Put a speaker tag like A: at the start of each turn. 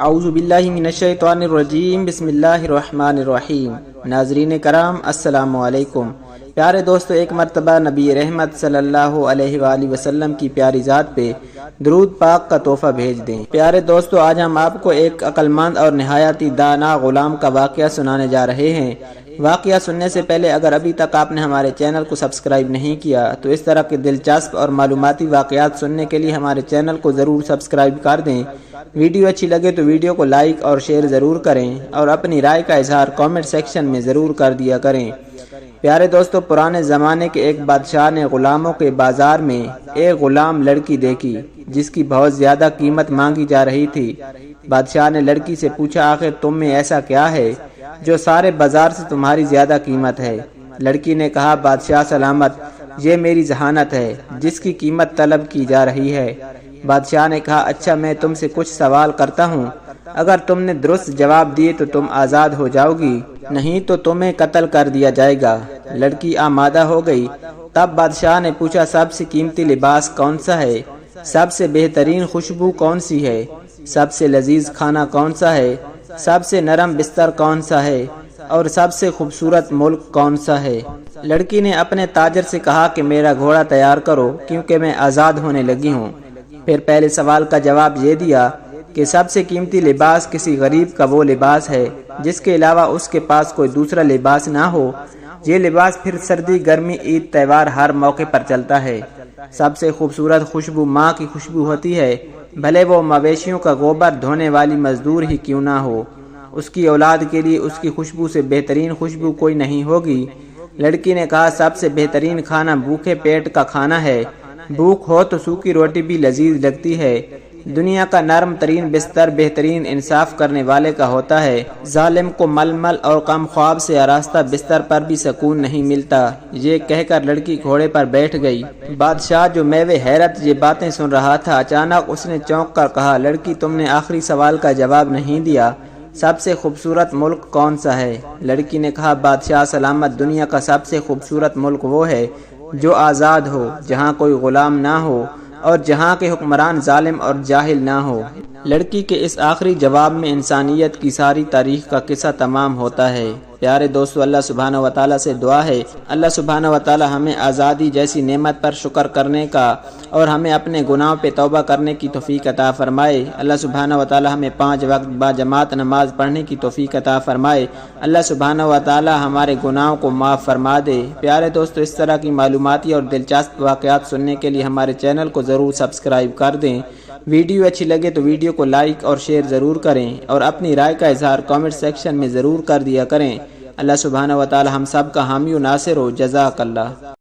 A: اعوذ باللہ من الشیطان الرجیم، بسم اللہ الرحمن الرحیم۔ ناظرین کرام السلام علیکم۔ پیارے دوستو، ایک مرتبہ نبی رحمت صلی اللہ علیہ وآلہ وسلم کی پیاری ذات پہ درود پاک کا تحفہ بھیج دیں۔ پیارے دوستو، آج ہم آپ کو ایک عقلمند اور نہایتی دانا غلام کا واقعہ سنانے جا رہے ہیں۔ واقعہ سننے سے پہلے اگر ابھی تک آپ نے ہمارے چینل کو سبسکرائب نہیں کیا تو اس طرح کے دلچسپ اور معلوماتی واقعات سننے کے لیے ہمارے چینل کو ضرور سبسکرائب کر دیں۔ ویڈیو اچھی لگے تو ویڈیو کو لائک اور شیئر ضرور کریں اور اپنی رائے کا اظہار کامنٹ سیکشن میں ضرور کر دیا کریں۔ پیارے دوستو، پرانے زمانے کے ایک بادشاہ نے غلاموں کے بازار میں ایک غلام لڑکی دیکھی جس کی بہت زیادہ قیمت مانگی جا رہی تھی۔ بادشاہ نے لڑکی سے پوچھا، آخر تم میں ایسا کیا ہے جو سارے بازار سے تمہاری زیادہ قیمت ہے؟ لڑکی نے کہا، بادشاہ سلامت، یہ میری ذہانت ہے جس کی قیمت طلب کی جا رہی ہے۔ بادشاہ نے کہا، اچھا میں تم سے کچھ سوال کرتا ہوں، اگر تم نے درست جواب دیے تو تم آزاد ہو جاؤ گی، نہیں تو تمہیں قتل کر دیا جائے گا۔ لڑکی آمادہ ہو گئی۔ تب بادشاہ نے پوچھا، سب سے قیمتی لباس کون سا ہے؟ سب سے بہترین خوشبو کون سی ہے؟ سب سے لذیذ کھانا کون سا ہے؟ سب سے نرم بستر کون سا ہے؟ اور سب سے خوبصورت ملک کون سا ہے؟ لڑکی نے اپنے تاجر سے کہا کہ میرا گھوڑا تیار کرو کیونکہ میں آزاد ہونے لگی ہوں۔ پھر پہلے سوال کا جواب یہ دیا کہ سب سے قیمتی لباس کسی غریب کا وہ لباس ہے جس کے علاوہ اس کے پاس کوئی دوسرا لباس نہ ہو۔ یہ لباس پھر سردی، گرمی، عید، تہوار ہر موقع پر چلتا ہے۔ سب سے خوبصورت خوشبو ماں کی خوشبو ہوتی ہے، بھلے وہ مویشیوں کا گوبر دھونے والی مزدور ہی کیوں نہ ہو۔ اس کی اولاد کے لیے اس کی خوشبو سے بہترین خوشبو کوئی نہیں ہوگی۔ لڑکی نے کہا، سب سے بہترین کھانا بھوکے پیٹ کا کھانا ہے، بھوک ہو تو سوکھی روٹی بھی لذیذ لگتی ہے۔ دنیا کا نرم ترین بستر بہترین انصاف کرنے والے کا ہوتا ہے، ظالم کو ململ اور کم خواب سے آراستہ بستر پر بھی سکون نہیں ملتا۔ یہ کہہ کر لڑکی گھوڑے پر بیٹھ گئی۔ بادشاہ جو میوے حیرت یہ باتیں سن رہا تھا، اچانک اس نے چونک کر کہا، لڑکی تم نے آخری سوال کا جواب نہیں دیا، سب سے خوبصورت ملک کون سا ہے؟ لڑکی نے کہا، بادشاہ سلامت، دنیا کا سب سے خوبصورت ملک وہ ہے جو آزاد ہو، جہاں کوئی غلام نہ ہو اور جہاں کے حکمران ظالم اور جاہل نہ ہو۔ لڑکی کے اس آخری جواب میں انسانیت کی ساری تاریخ کا قصہ تمام ہوتا ہے۔ پیارے دوستو، اللہ سبحانہ وتعالی سے دعا ہے اللہ سبحانہ وتعالی ہمیں آزادی جیسی نعمت پر شکر کرنے کا اور ہمیں اپنے گناہوں پہ توبہ کرنے کی توفیق عطا فرمائے۔ اللہ سبحانہ وتعالی ہمیں 5 وقت با جماعت نماز پڑھنے کی توفیق عطا فرمائے۔ اللہ سبحانہ وتعالی ہمارے گناہوں کو معاف فرما دے۔ پیارے دوستو، اس طرح کی معلوماتی اور دلچسپ واقعات سننے کے لیے ہمارے چینل کو ضرور سبسکرائب کر دیں۔ ویڈیو اچھی لگے تو ویڈیو کو لائک اور شیئر ضرور کریں اور اپنی رائے کا اظہار کامنٹ سیکشن میں ضرور کر دیا کریں۔ اللہ سبحانہ وتعالی ہم سب کا حامی و ناصر ہو۔ جزاک اللہ۔